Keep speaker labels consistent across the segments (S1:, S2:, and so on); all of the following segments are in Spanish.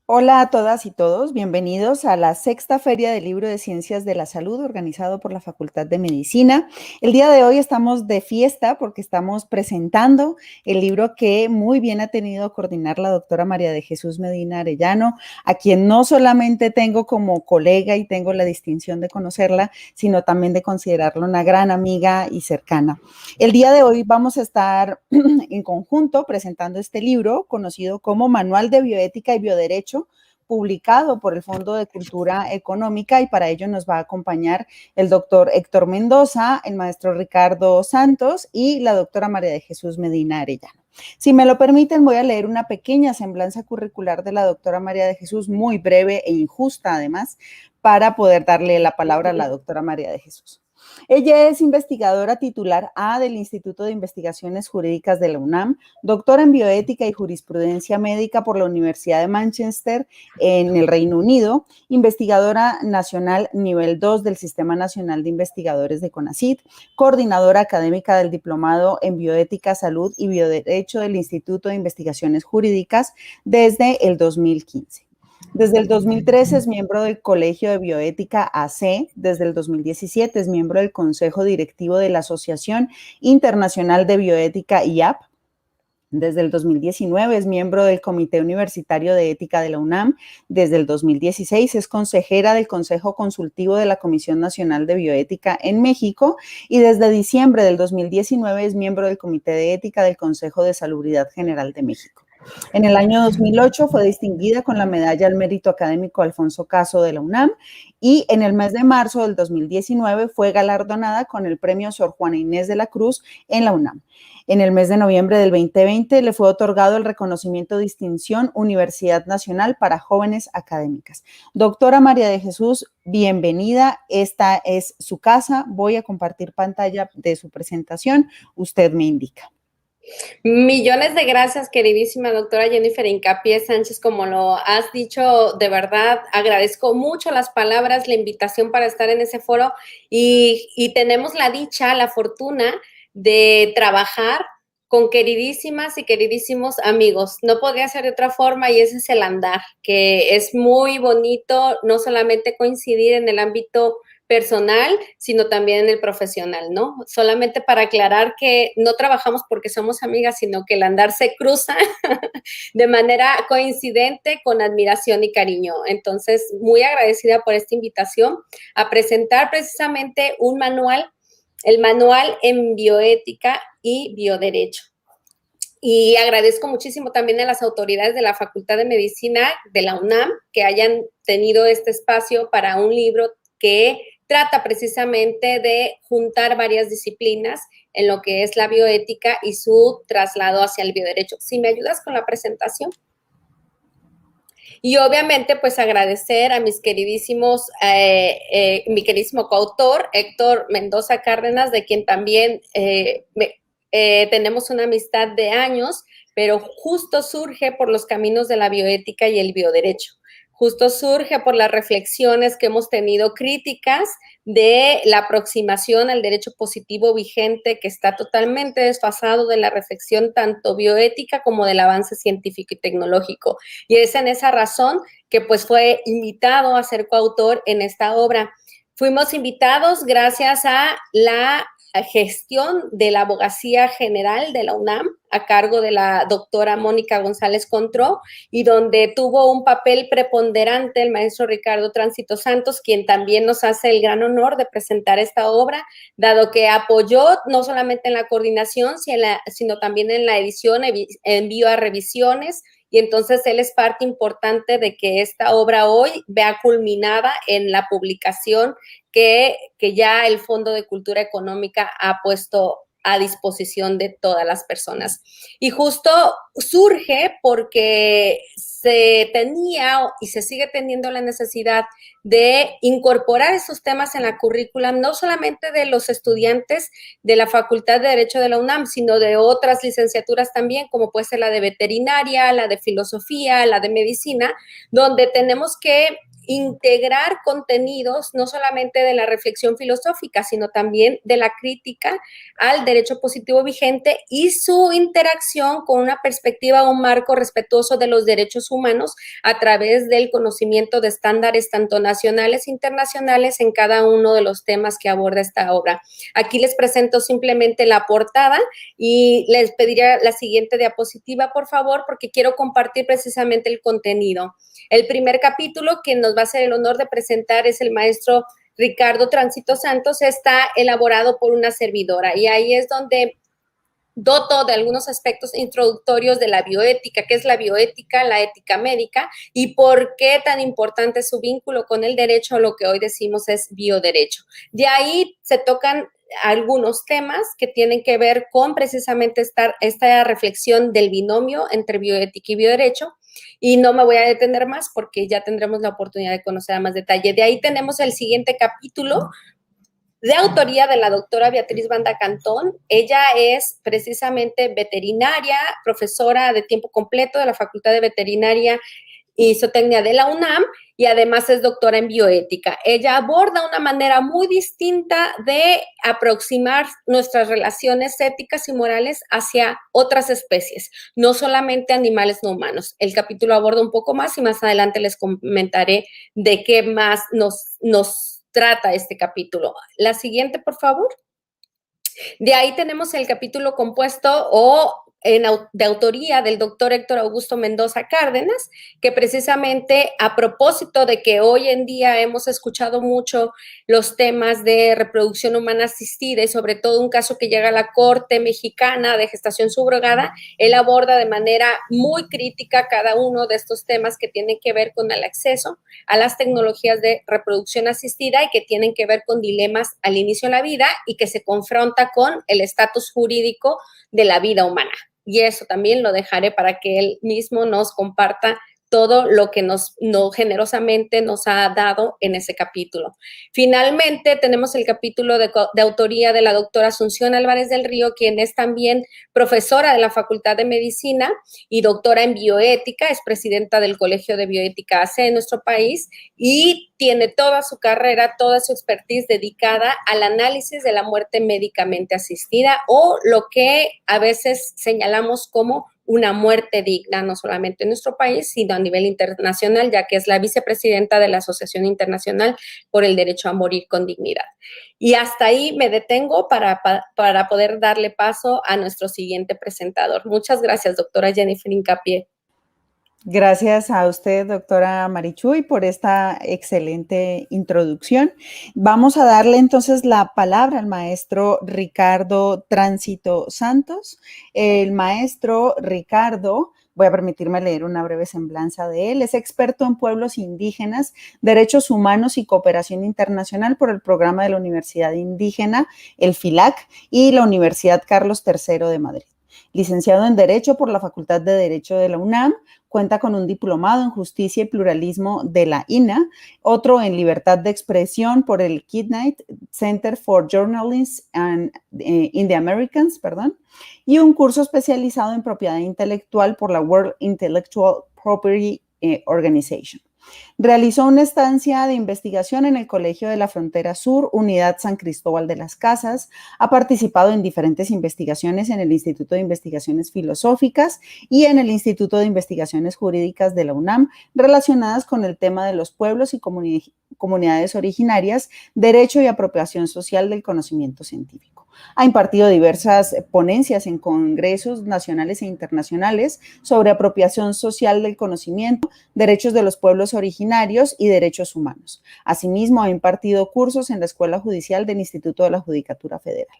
S1: Hola a todas y todos, bienvenidos a la sexta Feria del Libro de Ciencias de la Salud organizado por la Facultad de Medicina. El día de hoy estamos de fiesta porque estamos presentando el libro que muy bien ha tenido coordinar la doctora María de Jesús Medina Arellano, a quien no solamente tengo como colega y tengo la distinción de conocerla, sino también de considerarla una gran amiga y cercana. El día de hoy vamos a estar en conjunto presentando este libro conocido como Manual de Bioética y Bioderecho, publicado por el Fondo de Cultura Económica, y para ello nos va a acompañar el doctor Héctor Mendoza, el maestro Ricardo Santos y la doctora María de Jesús Medina Arellano. Si me lo permiten, voy a leer una pequeña semblanza curricular de la doctora María de Jesús, muy breve e injusta además, para poder darle la palabra a la doctora María de Jesús. Ella es investigadora titular A del Instituto de Investigaciones Jurídicas de la UNAM, doctora en bioética y jurisprudencia médica por la Universidad de Manchester en el Reino Unido, investigadora nacional nivel 2 del Sistema Nacional de Investigadores de CONACYT, coordinadora académica del Diplomado en Bioética, Salud y Bioderecho del Instituto de Investigaciones Jurídicas desde el 2015. Desde el 2013 es miembro del Colegio de Bioética AC, desde el 2017 es miembro del Consejo Directivo de la Asociación Internacional de Bioética IAP, desde el 2019 es miembro del Comité Universitario de Ética de la UNAM. Desde el 2016 es consejera del Consejo Consultivo de la Comisión Nacional de Bioética en México y desde diciembre del 2019 es miembro del Comité de Ética del Consejo de Salubridad General de México. En el año 2008 fue distinguida con la Medalla al Mérito Académico Alfonso Caso de la UNAM y en el mes de marzo del 2019 fue galardonada con el Premio Sor Juana Inés de la Cruz en la UNAM. En el mes de noviembre del 2020 le fue otorgado el reconocimiento Distinción Universidad Nacional para Jóvenes Académicas. Doctora María de Jesús, bienvenida. Esta es su casa. Voy a compartir pantalla de su presentación. Usted me indica.
S2: Millones de gracias, queridísima doctora Jennifer Hincapié Sánchez, como lo has dicho, de verdad agradezco mucho las palabras, la invitación para estar en ese foro y tenemos la dicha, la fortuna de trabajar con queridísimas y queridísimos amigos. No podría ser de otra forma y ese es el andar, que es muy bonito no solamente coincidir en el ámbito personal, sino también en el profesional, ¿no? Solamente para aclarar que no trabajamos porque somos amigas, sino que el andar se cruza de manera coincidente con admiración y cariño. Entonces, muy agradecida por esta invitación a presentar precisamente un manual, el manual en bioética y bioderecho. Y agradezco muchísimo también a las autoridades de la Facultad de Medicina de la UNAM que hayan tenido este espacio para un libro que trata precisamente de juntar varias disciplinas en lo que es la bioética y su traslado hacia el bioderecho. Si me ayudas con la presentación. Y obviamente, pues agradecer a mis queridísimos, mi queridísimo coautor, Héctor Mendoza Cárdenas, de quien también tenemos una amistad de años, pero justo surge por los caminos de la bioética y el bioderecho. Justo surge por las reflexiones que hemos tenido críticas de la aproximación al derecho positivo vigente, que está totalmente desfasado de la reflexión tanto bioética como del avance científico y tecnológico. Y es en esa razón que pues fue invitado a ser coautor en esta obra. Fuimos invitados gracias a la gestión de la Abogacía General de la UNAM a cargo de la doctora Mónica González Contró y donde tuvo un papel preponderante el maestro Ricardo Tránsito Santos, quien también nos hace el gran honor de presentar esta obra, dado que apoyó no solamente en la coordinación, sino también en la edición, envío a revisiones, y entonces él es parte importante de que esta obra hoy vea culminada en la publicación que ya el Fondo de Cultura Económica ha puesto a disposición de todas las personas. Y justo surge porque se tenía y se sigue teniendo la necesidad de incorporar esos temas en la currícula, no solamente de los estudiantes de la Facultad de Derecho de la UNAM, sino de otras licenciaturas también, como puede ser la de veterinaria, la de filosofía, la de medicina, donde tenemos que integrar contenidos no solamente de la reflexión filosófica, sino también de la crítica al derecho positivo vigente y su interacción con una perspectiva o un marco respetuoso de los derechos humanos a través del conocimiento de estándares tanto nacionales e internacionales en cada uno de los temas que aborda esta obra. Aquí les presento simplemente la portada y les pediría la siguiente diapositiva, por favor, porque quiero compartir precisamente el contenido. El primer capítulo que nos va a hacer el honor de presentar es el maestro Ricardo Tránsito Santos, está elaborado por una servidora y ahí es donde doto de algunos aspectos introductorios de la bioética, qué es la bioética, la ética médica y por qué tan importante es su vínculo con el derecho, lo que hoy decimos es bioderecho. De ahí se tocan algunos temas que tienen que ver con precisamente esta reflexión del binomio entre bioética y bioderecho. Y no me voy a detener más porque ya tendremos la oportunidad de conocer a más detalle. De ahí tenemos el siguiente capítulo, de autoría de la doctora Beatriz Banda Cantón. Ella es precisamente veterinaria, profesora de tiempo completo de la Facultad de Veterinaria y Zootecnia de la UNAM y además es doctora en bioética. Ella aborda una manera muy distinta de aproximar nuestras relaciones éticas y morales hacia otras especies, no solamente animales no humanos. El capítulo aborda un poco más y más adelante les comentaré de qué más nos trata este capítulo. La siguiente, por favor. De ahí tenemos el capítulo compuesto de autoría del doctor Héctor Augusto Mendoza Cárdenas, que precisamente a propósito de que hoy en día hemos escuchado mucho los temas de reproducción humana asistida y sobre todo un caso que llega a la Corte Mexicana de Gestación Subrogada, él aborda de manera muy crítica cada uno de estos temas que tienen que ver con el acceso a las tecnologías de reproducción asistida y que tienen que ver con dilemas al inicio de la vida y que se confronta con el estatus jurídico de la vida humana. Y eso también lo dejaré para que él mismo nos comparta todo lo que generosamente nos ha dado en ese capítulo. Finalmente, tenemos el capítulo de autoría de la doctora Asunción Álvarez del Río, quien es también profesora de la Facultad de Medicina y doctora en bioética, es presidenta del Colegio de Bioética AC en nuestro país y tiene toda su carrera, toda su expertise dedicada al análisis de la muerte médicamente asistida o lo que a veces señalamos como una muerte digna, no solamente en nuestro país, sino a nivel internacional, ya que es la vicepresidenta de la Asociación Internacional por el Derecho a Morir con Dignidad. Y hasta ahí me detengo para poder darle paso a nuestro siguiente presentador. Muchas gracias, doctora Jennifer Hincapié.
S1: Gracias a usted, doctora Marichuy, por esta excelente introducción. Vamos a darle entonces la palabra al maestro Ricardo Tránsito Santos. El maestro Ricardo, voy a permitirme leer una breve semblanza de él, es experto en pueblos indígenas, derechos humanos y cooperación internacional por el programa de la Universidad Indígena, el FILAC, y la Universidad Carlos III de Madrid. Licenciado en Derecho por la Facultad de Derecho de la UNAM, cuenta con un diplomado en Justicia y Pluralismo de la INA, otro en Libertad de Expresión por el Knight Center for Journalists in the Americas, y un curso especializado en propiedad intelectual por la World Intellectual Property Organization. Realizó una estancia de investigación en el Colegio de la Frontera Sur, Unidad San Cristóbal de las Casas. Ha participado en diferentes investigaciones en el Instituto de Investigaciones Filosóficas y en el Instituto de Investigaciones Jurídicas de la UNAM relacionadas con el tema de los pueblos y comunidades originarias, derecho y apropiación social del conocimiento científico. Ha impartido diversas ponencias en congresos nacionales e internacionales sobre apropiación social del conocimiento, derechos de los pueblos originarios y derechos humanos. Asimismo, ha impartido cursos en la Escuela Judicial del Instituto de la Judicatura Federal.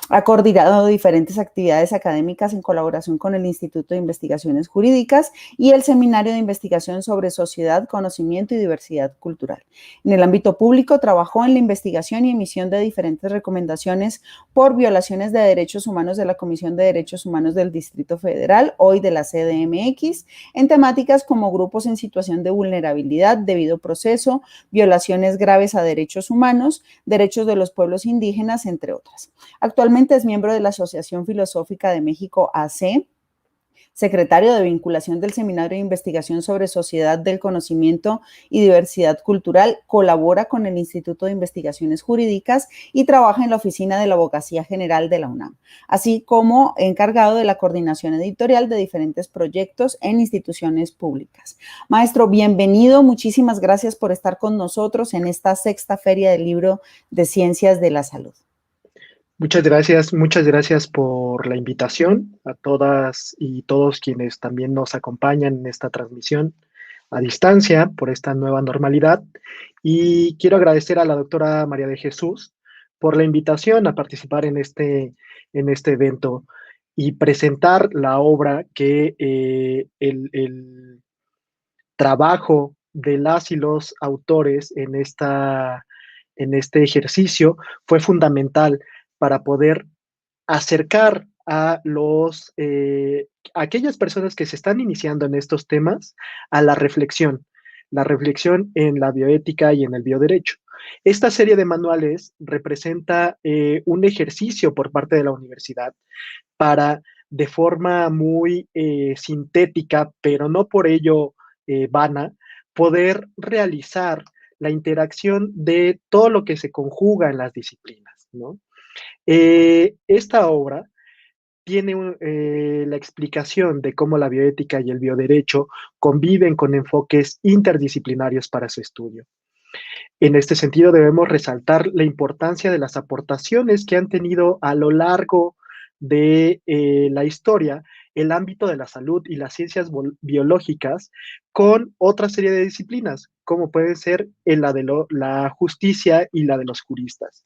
S1: Ha coordinado diferentes actividades académicas en colaboración con el Instituto de Investigaciones Jurídicas y el Seminario de Investigación sobre Sociedad, Conocimiento y Diversidad Cultural. En el ámbito público trabajó en la investigación y emisión de diferentes recomendaciones por violaciones de derechos humanos de la Comisión de Derechos Humanos del Distrito Federal, hoy de la CDMX, en temáticas como grupos en situación de vulnerabilidad, debido proceso, violaciones graves a derechos humanos, derechos de los pueblos indígenas, entre otras. Actualmente es miembro de la Asociación Filosófica de México AC, secretario de vinculación del Seminario de Investigación sobre Sociedad del Conocimiento y Diversidad Cultural, colabora con el Instituto de Investigaciones Jurídicas y trabaja en la Oficina de la Abogacía General de la UNAM, así como encargado de la coordinación editorial de diferentes proyectos en instituciones públicas. Maestro, bienvenido, muchísimas gracias por estar con nosotros en esta sexta Feria del Libro de Ciencias de la Salud.
S3: Muchas gracias por la invitación a todas y todos quienes también nos acompañan en esta transmisión a distancia por esta nueva normalidad. Y quiero agradecer a la doctora María de Jesús por la invitación a participar en este evento y presentar la obra que el trabajo de las y los autores en este ejercicio fue fundamental para poder acercar a aquellas personas que se están iniciando en estos temas a la reflexión en la bioética y en el bioderecho. Esta serie de manuales representa un ejercicio por parte de la universidad para, de forma muy sintética, pero no por ello vana, poder realizar la interacción de todo lo que se conjuga en las disciplinas, ¿no? Esta obra tiene la explicación de cómo la bioética y el bioderecho conviven con enfoques interdisciplinarios para su estudio. En este sentido, debemos resaltar la importancia de las aportaciones que han tenido a lo largo de la historia el ámbito de la salud y las ciencias biológicas con otra serie de disciplinas, como puede ser la de la justicia y la de los juristas.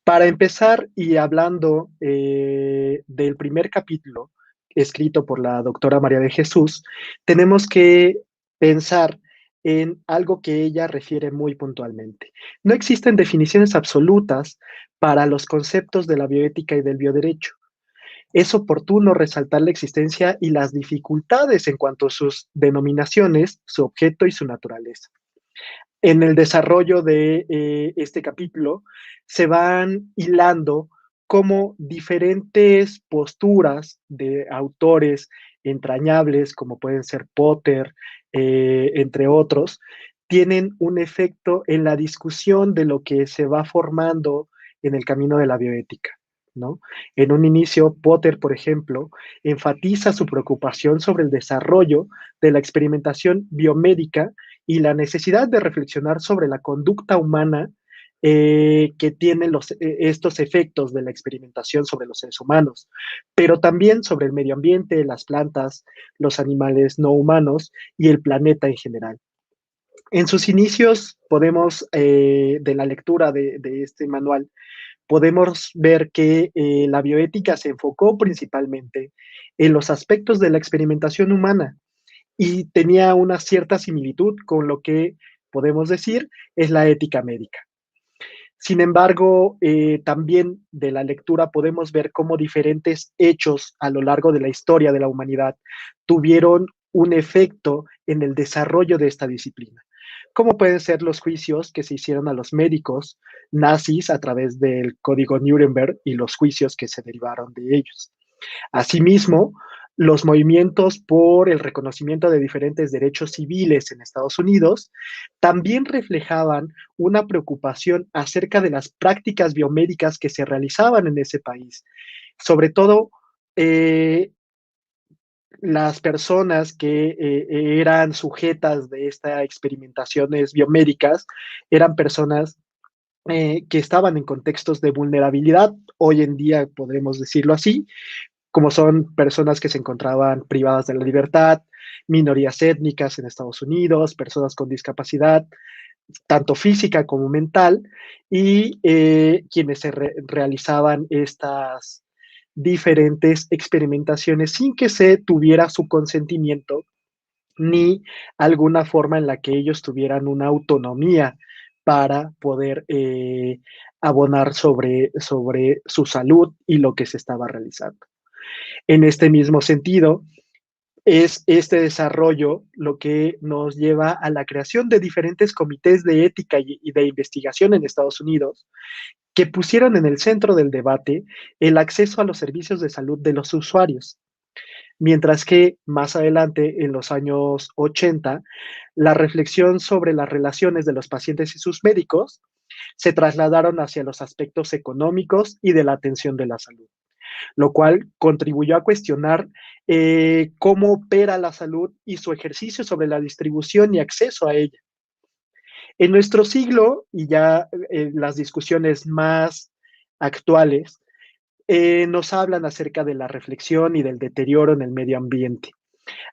S3: Para empezar, y hablando del primer capítulo escrito por la doctora María de Jesús, tenemos que pensar en algo que ella refiere muy puntualmente. No existen definiciones absolutas para los conceptos de la bioética y del bioderecho. Es oportuno resaltar la existencia y las dificultades en cuanto a sus denominaciones, su objeto y su naturaleza. En el desarrollo de este capítulo se van hilando cómo diferentes posturas de autores entrañables, como pueden ser Potter, entre otros, tienen un efecto en la discusión de lo que se va formando en el camino de la bioética, ¿no? En un inicio, Potter, por ejemplo, enfatiza su preocupación sobre el desarrollo de la experimentación biomédica y la necesidad de reflexionar sobre la conducta humana que tienen estos efectos de la experimentación sobre los seres humanos, pero también sobre el medio ambiente, las plantas, los animales no humanos y el planeta en general. En sus inicios, de la lectura de este manual, podemos ver que la bioética se enfocó principalmente en los aspectos de la experimentación humana y tenía una cierta similitud con lo que podemos decir es la ética médica. Sin embargo, también de la lectura podemos ver cómo diferentes hechos a lo largo de la historia de la humanidad tuvieron un efecto en el desarrollo de esta disciplina, como pueden ser los juicios que se hicieron a los médicos nazis a través del Código Nuremberg y los juicios que se derivaron de ellos. Asimismo, los movimientos por el reconocimiento de diferentes derechos civiles en Estados Unidos también reflejaban una preocupación acerca de las prácticas biomédicas que se realizaban en ese país. Sobre todo, las personas que eran sujetas de estas experimentaciones biomédicas eran personas que estaban en contextos de vulnerabilidad, hoy en día podremos decirlo así, como son personas que se encontraban privadas de la libertad, minorías étnicas en Estados Unidos, personas con discapacidad, tanto física como mental, y quienes realizaban estas diferentes experimentaciones sin que se tuviera su consentimiento ni alguna forma en la que ellos tuvieran una autonomía para poder abonar sobre su salud y lo que se estaba realizando. En este mismo sentido, es este desarrollo lo que nos lleva a la creación de diferentes comités de ética y de investigación en Estados Unidos que pusieron en el centro del debate el acceso a los servicios de salud de los usuarios. mientras que más adelante, en los años 80, la reflexión sobre las relaciones de los pacientes y sus médicos se trasladaron hacia los aspectos económicos y de la atención de la salud, lo cual contribuyó a cuestionar cómo opera la salud y su ejercicio sobre la distribución y acceso a ella. En nuestro siglo, y ya las discusiones más actuales, nos hablan acerca de la reflexión y del deterioro en el medio ambiente.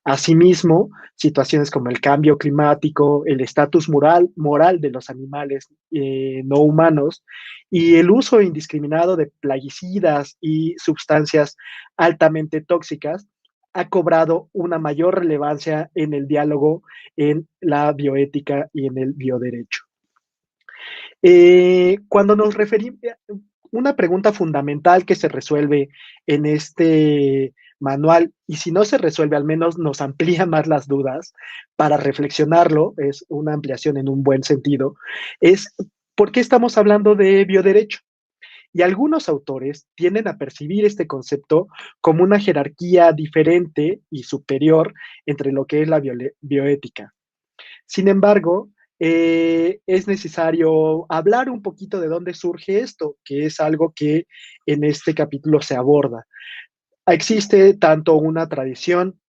S3: Asimismo, situaciones como el cambio climático, el estatus moral de los animales no humanos y el uso indiscriminado de plaguicidas y sustancias altamente tóxicas ha cobrado una mayor relevancia en el diálogo en la bioética y en el bioderecho. Cuando nos referimos, una pregunta fundamental que se resuelve en este manual, y si no se resuelve, al menos nos amplía más las dudas para reflexionarlo, es una ampliación en un buen sentido, es ¿por qué estamos hablando de bioderecho? Y algunos autores tienden a percibir este concepto como una jerarquía diferente y superior entre lo que es la bioética. Sin embargo, es necesario hablar un poquito de dónde surge esto, que es algo que en este capítulo se aborda. Existe tanto una tradición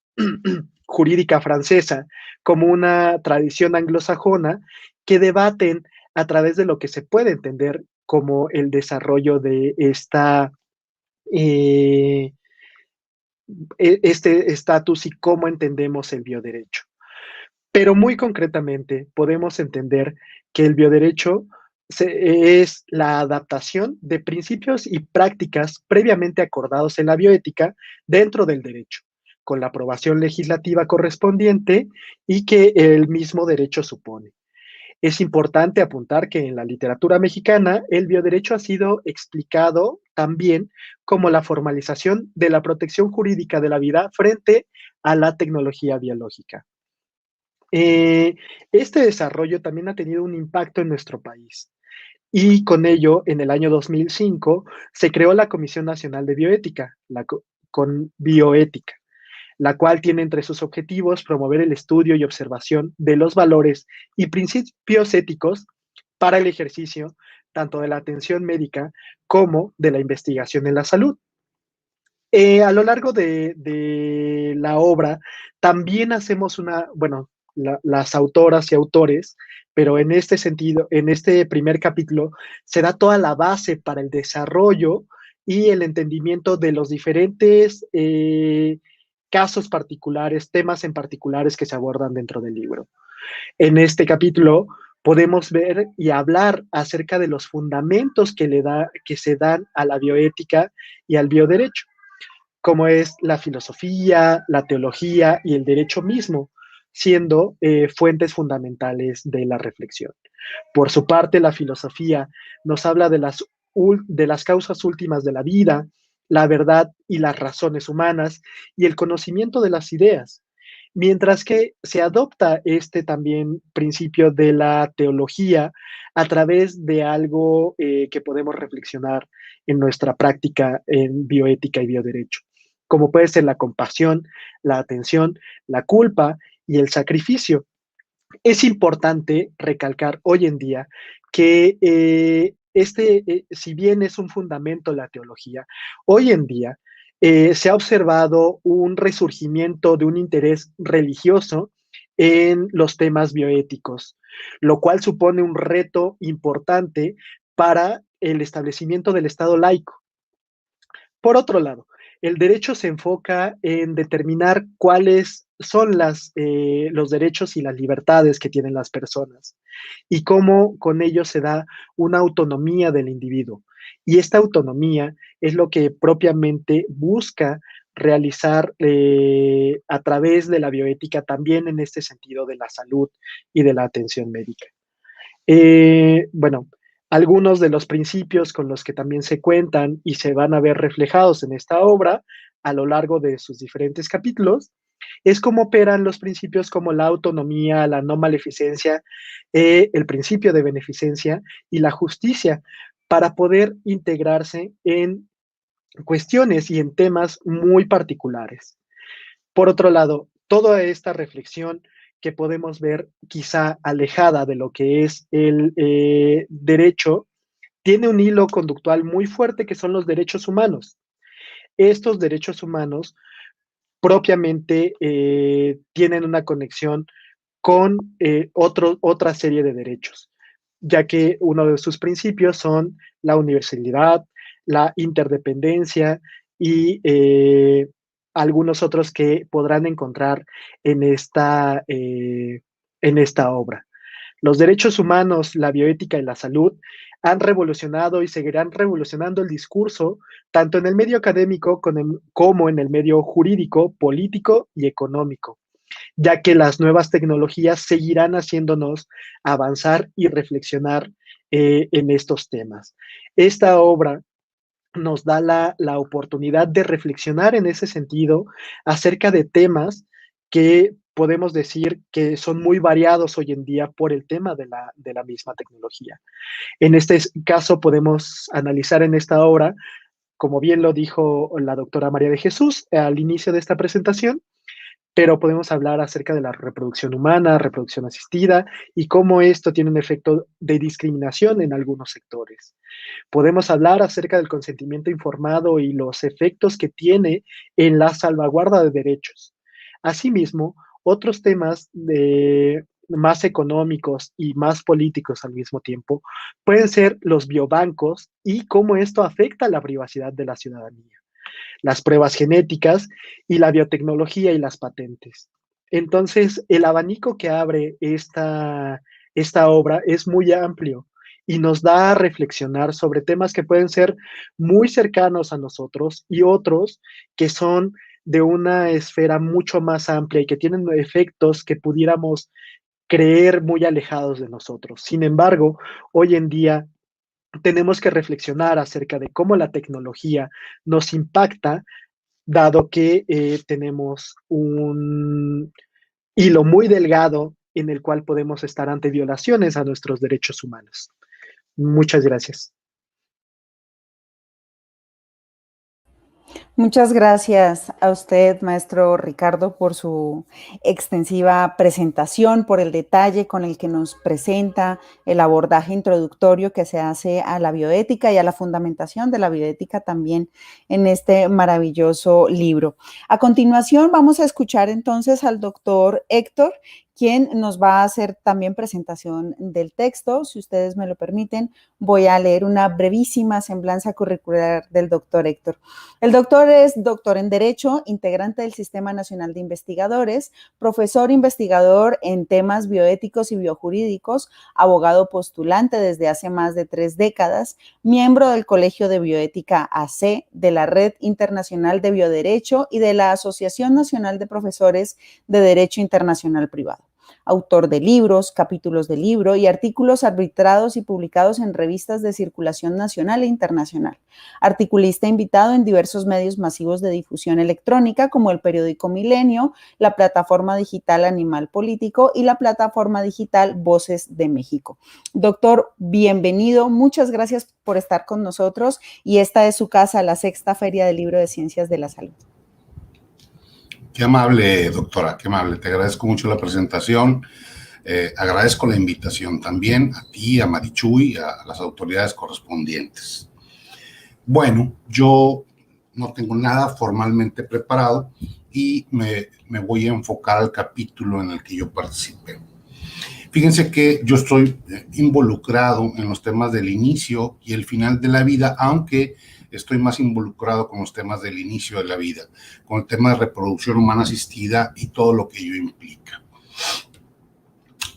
S3: jurídica francesa como una tradición anglosajona que debaten a través de lo que se puede entender como el desarrollo de eh, este estatus y cómo entendemos el bioderecho. Pero muy concretamente podemos entender que el bioderecho es la adaptación de principios y prácticas previamente acordados en la bioética dentro del derecho, con la aprobación legislativa correspondiente y que el mismo derecho supone. Es importante apuntar que en la literatura mexicana el bioderecho ha sido explicado también como la formalización de la protección jurídica de la vida frente a la tecnología biológica. Este desarrollo también ha tenido un impacto en nuestro país y con ello, en el año 2005, se creó la Comisión Nacional de Bioética, con bioética, la cual tiene entre sus objetivos promover el estudio y observación de los valores y principios éticos para el ejercicio tanto de la atención médica como de la investigación en la salud. A lo largo de la obra también hacemos las autoras y autores, pero en este sentido, en este primer capítulo, se da toda la base para el desarrollo y el entendimiento de los diferentes casos particulares, temas en particulares que se abordan dentro del libro. En este capítulo podemos ver y hablar acerca de los fundamentos que se dan a la bioética y al bioderecho, como es la filosofía, la teología y el derecho mismo, siendo fuentes fundamentales de la reflexión. Por su parte, la filosofía nos habla de las causas últimas de la vida, la verdad y las razones humanas y el conocimiento de las ideas, mientras que se adopta este también principio de la teología a través de algo que podemos reflexionar en nuestra práctica en bioética y bioderecho, como puede ser la compasión, la atención, la culpa y el sacrificio. Es importante recalcar hoy en día que si bien es un fundamento la teología, hoy en día se ha observado un resurgimiento de un interés religioso en los temas bioéticos, lo cual supone un reto importante para el establecimiento del Estado laico. Por otro lado, el derecho se enfoca en determinar cuáles son los derechos y las libertades que tienen las personas y cómo con ello se da una autonomía del individuo. Y esta autonomía es lo que propiamente busca realizar a través de la bioética también en este sentido de la salud y de la atención médica. Bueno, algunos de los principios con los que también se cuentan y se van a ver reflejados en esta obra a lo largo de sus diferentes capítulos es cómo operan los principios como la autonomía, la no maleficencia, el principio de beneficencia y la justicia para poder integrarse en cuestiones y en temas muy particulares. Por otro lado, toda esta reflexión que podemos ver quizá alejada de lo que es el derecho, tiene un hilo conductual muy fuerte que son los derechos humanos. Estos derechos humanos propiamente tienen una conexión con otra serie de derechos, ya que uno de sus principios son la universalidad, la interdependencia y algunos otros que podrán encontrar en esta obra. Los derechos humanos, la bioética y la salud han revolucionado y seguirán revolucionando el discurso tanto en el medio académico como en el medio jurídico, político y económico, ya que las nuevas tecnologías seguirán haciéndonos avanzar y reflexionar en estos temas. Esta obra nos da la oportunidad de reflexionar en ese sentido acerca de temas que podemos decir que son muy variados hoy en día por el tema de la misma tecnología. En este caso podemos analizar en esta obra, como bien lo dijo la doctora María de Jesús al inicio de esta presentación, pero podemos hablar acerca de la reproducción humana, reproducción asistida y cómo esto tiene un efecto de discriminación en algunos sectores. Podemos hablar acerca del consentimiento informado y los efectos que tiene en la salvaguarda de derechos. Asimismo, otros temas más económicos y más políticos al mismo tiempo pueden ser los biobancos y cómo esto afecta la privacidad de la ciudadanía, las pruebas genéticas y la biotecnología y las patentes. Entonces, el abanico que abre esta obra es muy amplio y nos da a reflexionar sobre temas que pueden ser muy cercanos a nosotros y otros que son de una esfera mucho más amplia y que tienen efectos que pudiéramos creer muy alejados de nosotros. Sin embargo, hoy en día tenemos que reflexionar acerca de cómo la tecnología nos impacta, dado que tenemos un hilo muy delgado en el cual podemos estar ante violaciones a nuestros derechos humanos. Muchas gracias.
S1: Muchas gracias a usted, maestro Ricardo, por su extensiva presentación, por el detalle con el que nos presenta el abordaje introductorio que se hace a la bioética y a la fundamentación de la bioética también en este maravilloso libro. A continuación vamos a escuchar entonces al doctor Héctor, quien nos va a hacer también presentación del texto. Si ustedes me lo permiten, voy a leer una brevísima semblanza curricular del doctor Héctor. El doctor es doctor en Derecho, integrante del Sistema Nacional de Investigadores, profesor investigador en temas bioéticos y biojurídicos, abogado postulante desde hace más de 3 décadas, miembro del Colegio de Bioética AC, de la Red Internacional de Bioderecho y de la Asociación Nacional de Profesores de Derecho Internacional Privado. Autor de libros, capítulos de libro y artículos arbitrados y publicados en revistas de circulación nacional e internacional. Articulista invitado en diversos medios masivos de difusión electrónica como el periódico Milenio, la plataforma digital Animal Político y la plataforma digital Voces de México. Doctor, bienvenido. Muchas gracias por estar con nosotros y esta es su casa, la Sexta Feria del Libro de Ciencias de la Salud.
S4: Qué amable, doctora, qué amable. Te agradezco mucho la presentación. Agradezco la invitación también a ti, a Marichuy, a las autoridades correspondientes. Bueno, yo no tengo nada formalmente preparado y me voy a enfocar al capítulo en el que yo participé. Fíjense que yo estoy involucrado en los temas del inicio y el final de la vida, aunque estoy más involucrado con los temas del inicio de la vida, con el tema de reproducción humana asistida y todo lo que ello implica.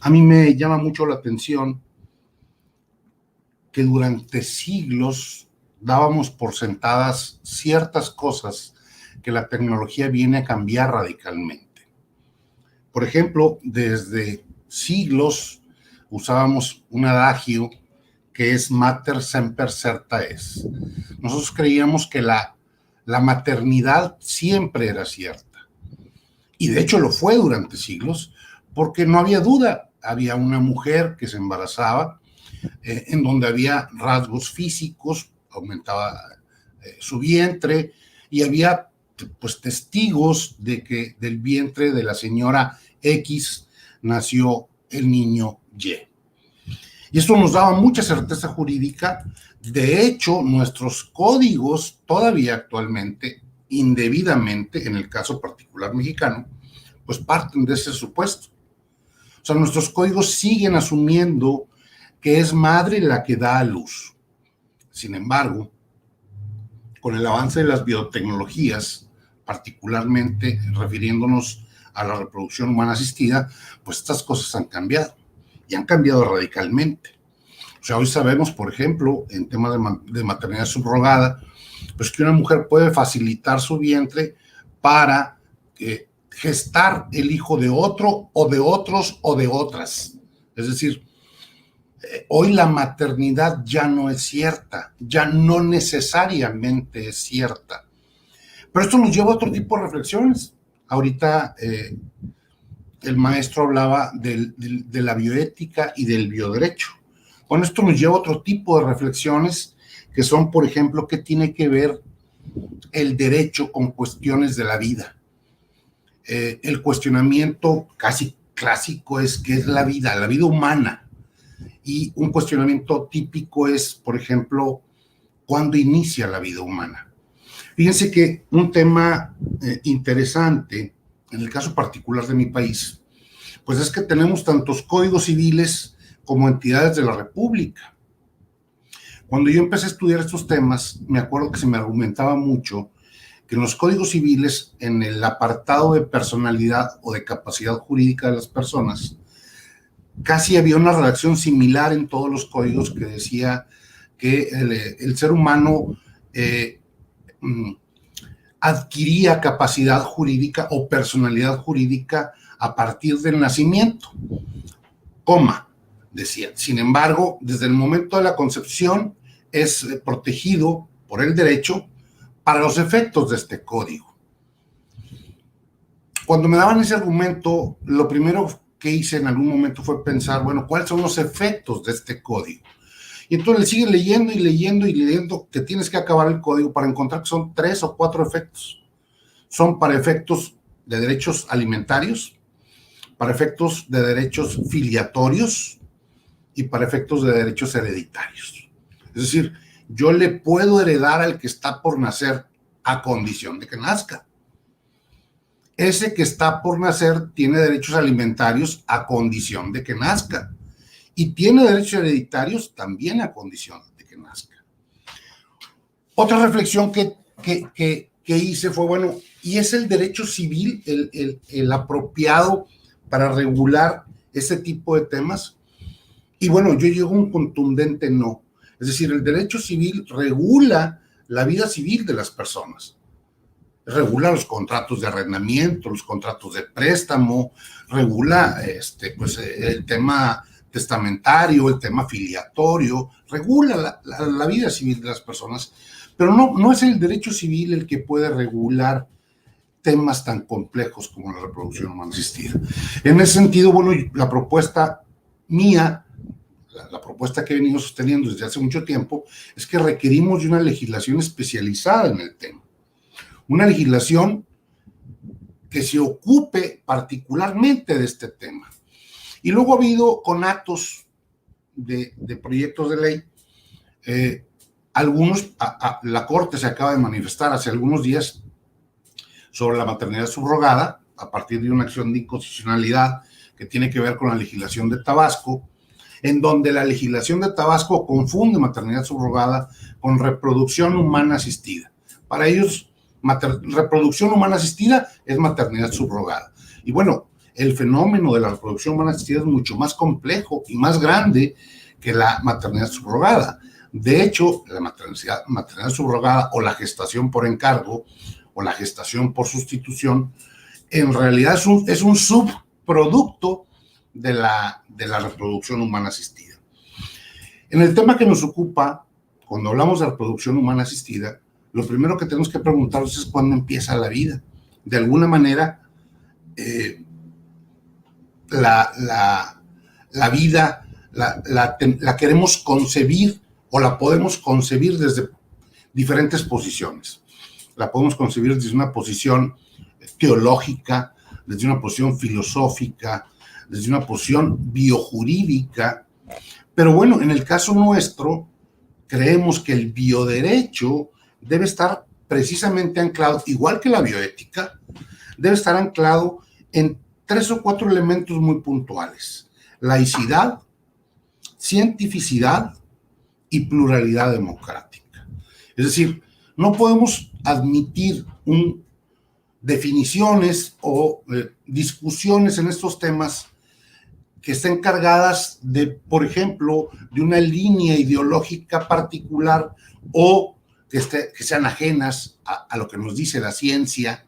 S4: A mí me llama mucho la atención que durante siglos dábamos por sentadas ciertas cosas que la tecnología viene a cambiar radicalmente. Por ejemplo, desde siglos usábamos un adagio que es mater semper certa es. Nosotros creíamos que la maternidad siempre era cierta. Y de hecho lo fue durante siglos, porque no había duda. Había una mujer que se embarazaba, en donde había rasgos físicos, aumentaba su vientre, y había pues testigos de que del vientre de la señora X nació el niño Y. Y esto nos daba mucha certeza jurídica. De hecho, nuestros códigos todavía actualmente, indebidamente, en el caso particular mexicano, pues parten de ese supuesto. O sea, nuestros códigos siguen asumiendo que es madre la que da a luz. Sin embargo, con el avance de las biotecnologías, particularmente refiriéndonos a la reproducción humana asistida, pues estas cosas han cambiado y han cambiado radicalmente. O sea, hoy sabemos, por ejemplo, en temas de maternidad subrogada, pues que una mujer puede facilitar su vientre para gestar el hijo de otro o de otros o de otras. Es decir, hoy la maternidad ya no es cierta, ya no necesariamente es cierta. Pero esto nos lleva a otro tipo de reflexiones. Ahorita el maestro hablaba de la bioética y del bioderecho. Bueno, esto nos lleva a otro tipo de reflexiones que son, por ejemplo, ¿qué tiene que ver el derecho con cuestiones de la vida? El cuestionamiento casi clásico es ¿qué es la vida humana? Y un cuestionamiento típico es, por ejemplo, ¿cuándo inicia la vida humana? Fíjense que un tema interesante, en el caso particular de mi país, pues es que tenemos tantos códigos civiles como entidades de la República. Cuando yo empecé a estudiar estos temas, me acuerdo que se me argumentaba mucho que en los códigos civiles, en el apartado de personalidad o de capacidad jurídica de las personas, casi había una redacción similar en todos los códigos que decía que el ser humano adquiría capacidad jurídica o personalidad jurídica a partir del nacimiento, decía. Sin embargo, desde el momento de la concepción es protegido por el derecho para los efectos de este código. Cuando me daban ese argumento, lo primero que hice en algún momento fue pensar, bueno, ¿cuáles son los efectos de este código? Y entonces le sigue leyendo y leyendo y leyendo que tienes que acabar el código para encontrar que son 3 o 4 efectos. Son para efectos de derechos alimentarios, para efectos de derechos filiatorios y para efectos de derechos hereditarios. Es decir, yo le puedo heredar al que está por nacer a condición de que nazca. Ese que está por nacer tiene derechos alimentarios a condición de que nazca. Y tiene derechos hereditarios también a condición de que nazca. Otra reflexión que hice fue, bueno, ¿y es el derecho civil el apropiado para regular ese tipo de temas? Y bueno, yo llego a un contundente no. Es decir, el derecho civil regula la vida civil de las personas. Regula los contratos de arrendamiento, los contratos de préstamo, regula el tema testamentario, el tema filiatorio, regula la vida civil de las personas, pero no es el derecho civil el que puede regular temas tan complejos como la reproducción humana asistida. En ese sentido, bueno, la propuesta mía, la propuesta que he venido sosteniendo desde hace mucho tiempo, es que requerimos de una legislación especializada en el tema. Una legislación que se ocupe particularmente de este tema. Y luego ha habido conatos de proyectos de ley. Algunos, la Corte se acaba de manifestar hace algunos días sobre la maternidad subrogada, a partir de una acción de inconstitucionalidad que tiene que ver con la legislación de Tabasco, en donde la legislación de Tabasco confunde maternidad subrogada con reproducción humana asistida. Para ellos, reproducción humana asistida es maternidad subrogada. Y bueno, el fenómeno de la reproducción humana asistida es mucho más complejo y más grande que la maternidad subrogada. De hecho, la maternidad subrogada o la gestación por encargo o la gestación por sustitución, en realidad es un subproducto de la reproducción humana asistida. En el tema que nos ocupa, cuando hablamos de reproducción humana asistida, lo primero que tenemos que preguntarnos es cuándo empieza la vida. De alguna manera, la vida la queremos concebir o la podemos concebir desde diferentes posiciones. la podemos concebir desde una posición teológica, desde una posición filosófica, desde una posición biojurídica, pero bueno, en el caso nuestro, creemos que el bioderecho debe estar precisamente anclado, igual que la bioética, debe estar anclado en 3 o 4 elementos muy puntuales: laicidad, cientificidad y pluralidad democrática. Es decir, no podemos admitir definiciones o discusiones en estos temas que estén cargadas de, por ejemplo, de una línea ideológica particular o que sean ajenas a lo que nos dice la ciencia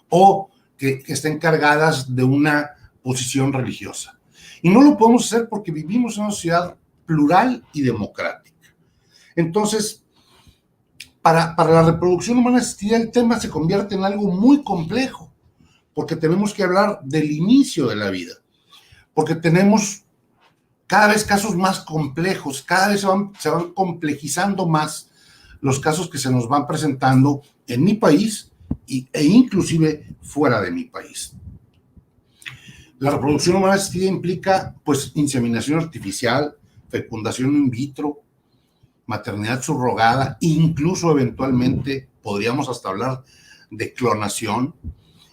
S4: o que estén cargadas de una posición religiosa. Y no lo podemos hacer porque vivimos en una sociedad plural y democrática. Entonces, para la reproducción humana asistida, el tema se convierte en algo muy complejo, porque tenemos que hablar del inicio de la vida, porque tenemos cada vez casos más complejos, cada vez se van complejizando más los casos que se nos van presentando en mi país e inclusive fuera de mi país. La reproducción humana asistida implica, pues, inseminación artificial, fecundación in vitro, maternidad subrogada, incluso eventualmente podríamos hasta hablar de clonación.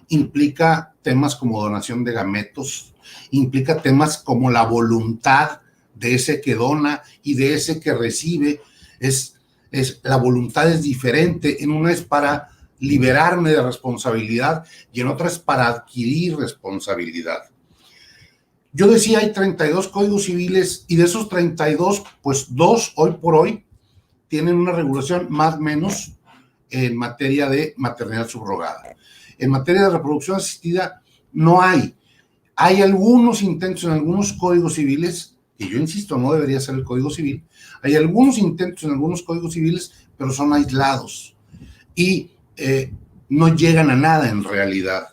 S4: Implica temas como donación de gametos, implica temas como la voluntad de ese que dona y de ese que recibe. La voluntad es diferente, en una es para liberarme de responsabilidad y en otra es para adquirir responsabilidad. Yo decía, hay 32 códigos civiles y de esos 32, pues 2 hoy por hoy tienen una regulación más o menos en materia de maternidad subrogada. En materia de reproducción asistida no hay. Hay algunos intentos en algunos códigos civiles, que yo insisto, no debería ser el Código Civil. Hay algunos intentos en algunos códigos civiles, pero son aislados y no llegan a nada en realidad.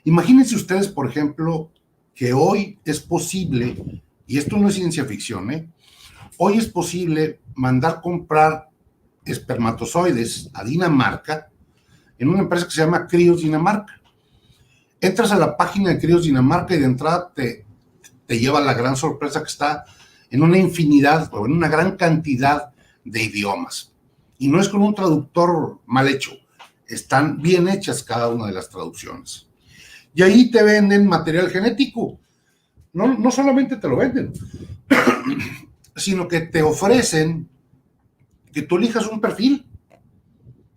S4: Imagínense ustedes, por ejemplo, que hoy es posible, y esto no es ciencia ficción, hoy es posible mandar comprar espermatozoides a Dinamarca en una empresa que se llama Crios Dinamarca. Entras a la página de Crios Dinamarca y de entrada te lleva la gran sorpresa que está en una infinidad o en una gran cantidad de idiomas. Y no es con un traductor mal hecho, están bien hechas cada una de las traducciones. Y ahí te venden material genético. No solamente te lo venden, sino que te ofrecen que tú elijas un perfil,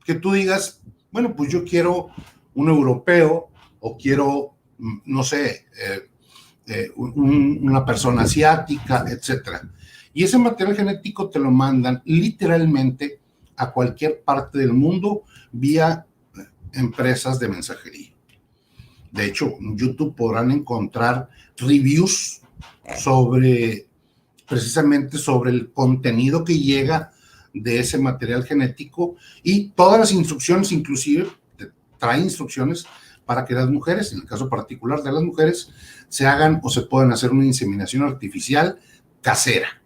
S4: que tú digas, bueno, pues yo quiero un europeo o quiero, no sé, una persona asiática, etcétera. Y ese material genético te lo mandan literalmente a cualquier parte del mundo vía empresas de mensajería. De hecho, en YouTube podrán encontrar reviews precisamente sobre el contenido que llega de ese material genético y todas las instrucciones, inclusive trae instrucciones para que las mujeres, en el caso particular de las mujeres, se hagan o se puedan hacer una inseminación artificial casera.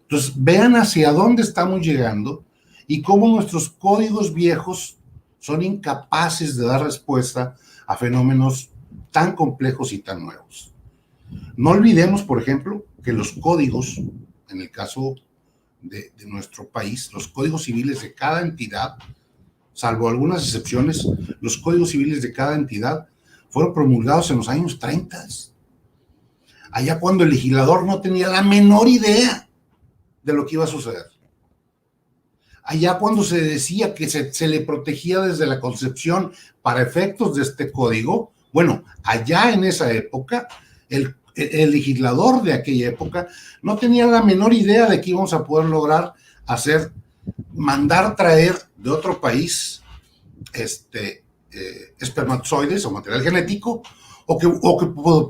S4: Entonces, vean hacia dónde estamos llegando y cómo nuestros códigos viejos son incapaces de dar respuesta a fenómenos tan complejos y tan nuevos. No olvidemos, por ejemplo, que los códigos, en el caso de nuestro país, los códigos civiles de cada entidad, salvo algunas excepciones, los códigos civiles de cada entidad fueron promulgados en los años 30, allá cuando el legislador no tenía la menor idea de lo que iba a suceder. Allá cuando se decía que se le protegía desde la concepción para efectos de este código, bueno, allá en esa época, el legislador de aquella época no tenía la menor idea de que íbamos a poder lograr mandar traer de otro país espermatozoides o material genético, o que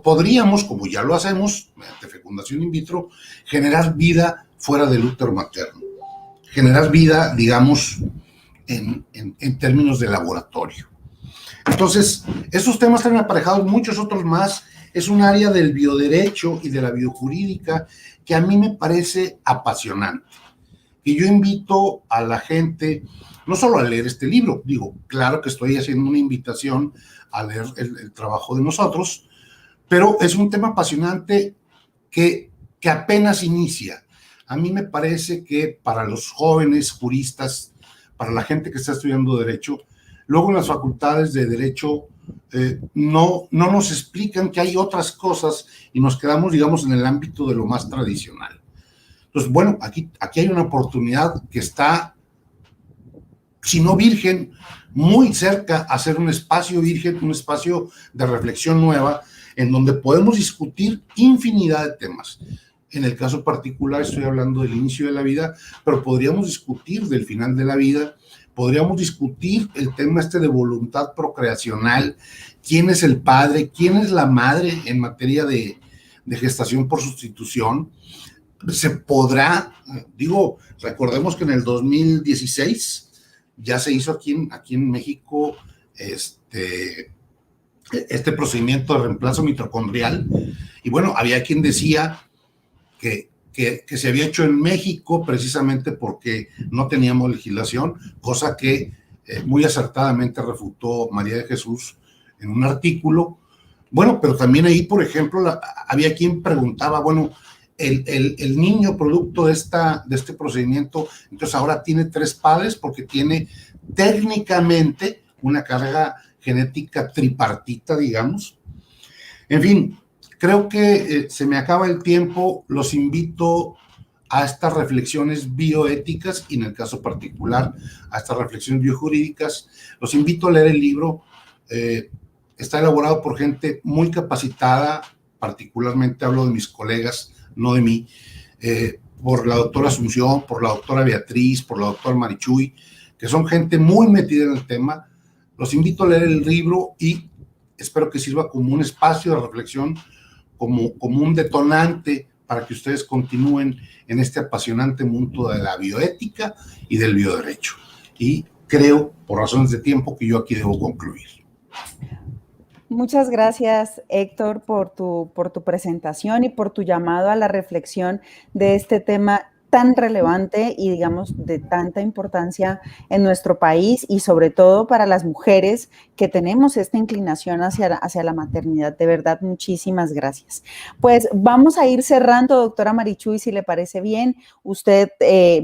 S4: podríamos, como ya lo hacemos, mediante fecundación in vitro, generar vida fuera del útero materno. Generar vida, digamos, en términos de laboratorio. Entonces, esos temas están aparejados, muchos otros más. Es un área del bioderecho y de la biojurídica que a mí me parece apasionante, que yo invito a la gente, no solo a leer este libro, digo, claro que estoy haciendo una invitación a leer el trabajo de nosotros, pero es un tema apasionante que apenas inicia. A mí me parece que para los jóvenes juristas, para la gente que está estudiando Derecho, luego en las facultades de Derecho no nos explican que hay otras cosas y nos quedamos, digamos, en el ámbito de lo más tradicional. Entonces, bueno, aquí hay una oportunidad que está, si no virgen, muy cerca a ser un espacio virgen, un espacio de reflexión nueva, en donde podemos discutir infinidad de temas. En el caso particular estoy hablando del inicio de la vida, pero podríamos discutir del final de la vida, podríamos discutir el tema de voluntad procreacional, quién es el padre, quién es la madre en materia de gestación por sustitución. Se podrá, digo, recordemos que en el 2016 ya se hizo aquí en México este procedimiento de reemplazo mitocondrial, y bueno, había quien decía que se había hecho en México precisamente porque no teníamos legislación, cosa que muy acertadamente refutó María de Jesús en un artículo. Bueno, pero también ahí, por ejemplo, había quien preguntaba, bueno, el niño producto de este procedimiento, entonces ahora tiene 3 padres porque tiene técnicamente una carga genética tripartita, digamos. En fin, creo que se me acaba el tiempo. Los invito a estas reflexiones bioéticas y en el caso particular a estas reflexiones biojurídicas. Los invito a leer el libro. Está elaborado por gente muy capacitada, particularmente hablo de mis colegas, no de mí, por la doctora Asunción, por la doctora Beatriz, por la doctora Marichuy, que son gente muy metida en el tema. Los invito a leer el libro y espero que sirva como un espacio de reflexión, como un detonante para que ustedes continúen en este apasionante mundo de la bioética y del bioderecho. Y creo, por razones de tiempo, que yo aquí debo concluir.
S1: Muchas gracias, Héctor, por tu presentación y por tu llamado a la reflexión de este tema tan relevante y, digamos, de tanta importancia en nuestro país y sobre todo para las mujeres que tenemos esta inclinación hacia la maternidad. De verdad, muchísimas gracias. Pues vamos a ir cerrando, doctora Marichuy, si le parece bien. Usted,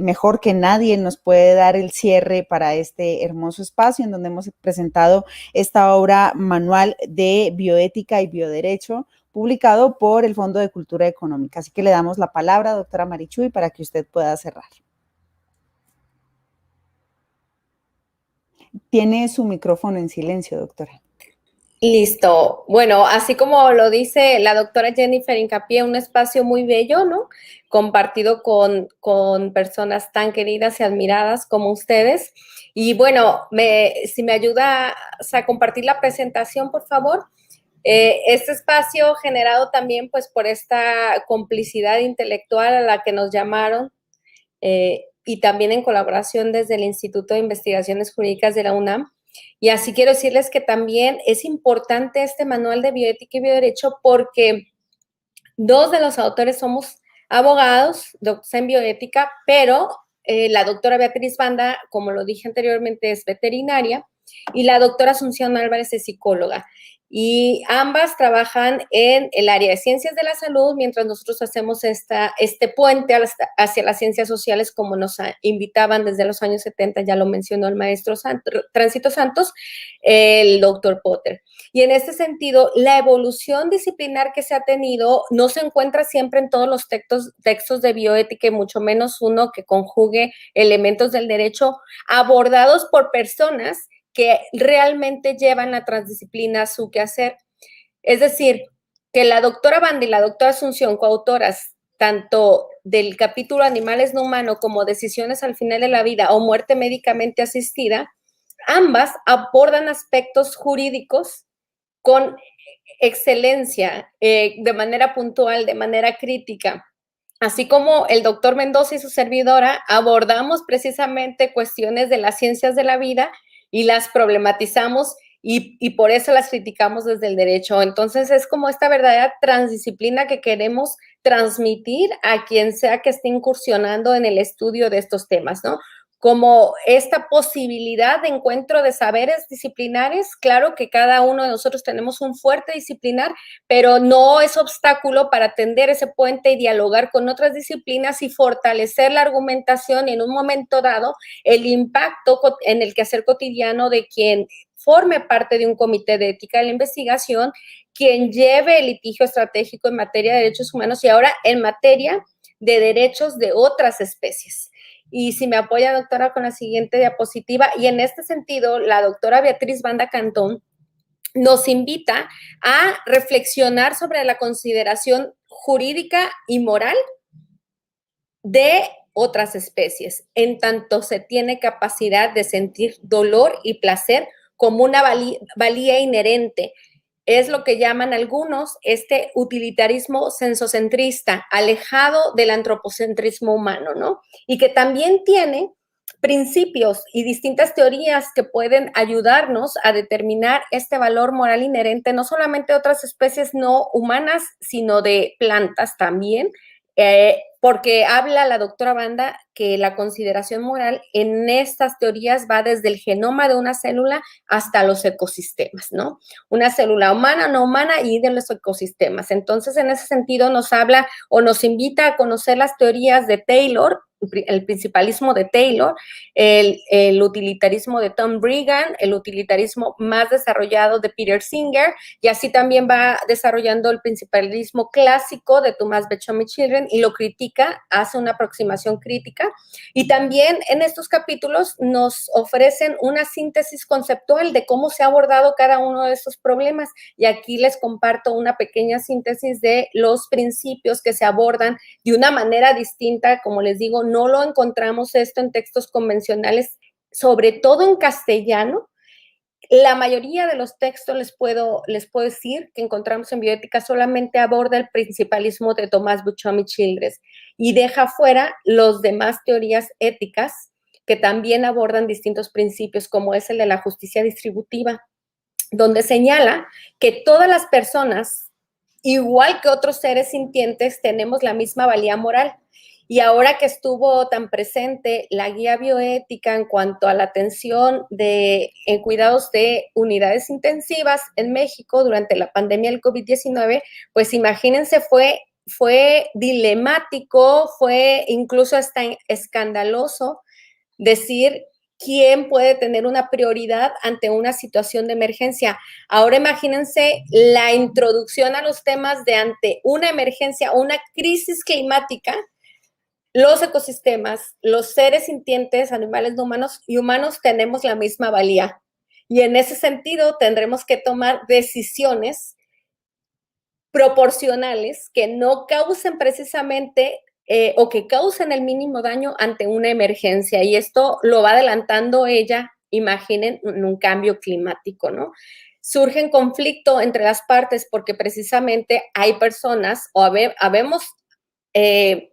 S1: mejor que nadie, nos puede dar el cierre para este hermoso espacio en donde hemos presentado esta obra manual de bioética y bioderecho, publicado por el Fondo de Cultura Económica. Así que le damos la palabra, doctora Marichuy, para que usted pueda cerrar. Tiene su micrófono en silencio, doctora.
S2: Listo. Bueno, así como lo dice la doctora Jennifer Hincapié, un espacio muy bello, ¿no? Compartido con personas tan queridas y admiradas como ustedes. Y bueno, si me ayudas a compartir la presentación, por favor. Este espacio generado también pues por esta complicidad intelectual a la que nos llamaron y también en colaboración desde el Instituto de Investigaciones Jurídicas de la UNAM. Y así quiero decirles que también es importante este manual de bioética y bioderecho porque 2 de los autores somos abogados, doctores en bioética, pero la doctora Beatriz Banda, como lo dije anteriormente, es veterinaria y la doctora Asunción Álvarez es psicóloga. Y ambas trabajan en el área de ciencias de la salud, mientras nosotros hacemos este puente hacia las ciencias sociales, como nos invitaban desde los años 70, ya lo mencionó el maestro Tránsito Santos, el doctor Potter. Y en este sentido, la evolución disciplinar que se ha tenido no se encuentra siempre en todos los textos de bioética, y mucho menos uno que conjugue elementos del derecho abordados por personas que realmente llevan la transdisciplina a su quehacer. Es decir, que la doctora Banda y la doctora Asunción, coautoras tanto del capítulo Animales no humanos como Decisiones al final de la vida o Muerte médicamente asistida, ambas abordan aspectos jurídicos con excelencia, de manera puntual, de manera crítica. Así como el doctor Mendoza y su servidora abordamos precisamente cuestiones de las ciencias de la vida y las problematizamos y por eso las criticamos desde el derecho. Entonces es como esta verdadera transdisciplina que queremos transmitir a quien sea que esté incursionando en el estudio de estos temas, ¿no? Como esta posibilidad de encuentro de saberes disciplinares. Claro que cada uno de nosotros tenemos un fuerte disciplinar, pero no es obstáculo para tender ese puente y dialogar con otras disciplinas y fortalecer la argumentación en un momento dado, el impacto en el quehacer cotidiano de quien forme parte de un comité de ética de la investigación, quien lleve el litigio estratégico en materia de derechos humanos y ahora en materia de derechos de otras especies. Y si me apoya, doctora, con la siguiente diapositiva. Y en este sentido, la doctora Beatriz Banda Cantón nos invita a reflexionar sobre la consideración jurídica y moral de otras especies, en tanto se tiene capacidad de sentir dolor y placer como una valía inherente. Es lo que llaman algunos este utilitarismo sensocentrista, alejado del antropocentrismo humano, ¿no? Y que también tiene principios y distintas teorías que pueden ayudarnos a determinar este valor moral inherente, no solamente de otras especies no humanas, sino de plantas también, porque habla la doctora Banda que la consideración moral en estas teorías va desde el genoma de una célula hasta los ecosistemas, ¿no? Una célula humana, no humana y de los ecosistemas. Entonces, en ese sentido nos habla o nos invita a conocer las teorías de Taylor, el principalismo de Taylor, el utilitarismo de Tom Brigham, el utilitarismo más desarrollado de Peter Singer, y así también va desarrollando el principalismo clásico de Thomas Beckham y Children y lo critica, hace una aproximación crítica. Y también en estos capítulos nos ofrecen una síntesis conceptual de cómo se ha abordado cada uno de estos problemas. Y aquí les comparto una pequeña síntesis de los principios que se abordan de una manera distinta. Como les digo, no lo encontramos esto en textos convencionales, sobre todo en castellano. La mayoría de los textos les puedo decir que encontramos en bioética solamente aborda el principalismo de Thomas Beckham y Childress y deja fuera los demás teorías éticas que también abordan distintos principios, como es el de la justicia distributiva, donde señala que todas las personas, igual que otros seres sintientes, tenemos la misma valía moral. Y ahora que estuvo tan presente la guía bioética en cuanto a la atención en cuidados de unidades intensivas en México durante la pandemia del COVID-19, pues imagínense, fue dilemático, fue incluso hasta escandaloso decir quién puede tener una prioridad ante una situación de emergencia. Ahora imagínense la introducción a los temas de ante una emergencia, una crisis climática. Los ecosistemas, los seres sintientes, animales no humanos y humanos tenemos la misma valía. Y en ese sentido tendremos que tomar decisiones proporcionales que no causen precisamente o que causen el mínimo daño ante una emergencia. Y esto lo va adelantando ella, imaginen, un cambio climático, ¿no? Surge en conflicto entre las partes porque precisamente hay personas o habemos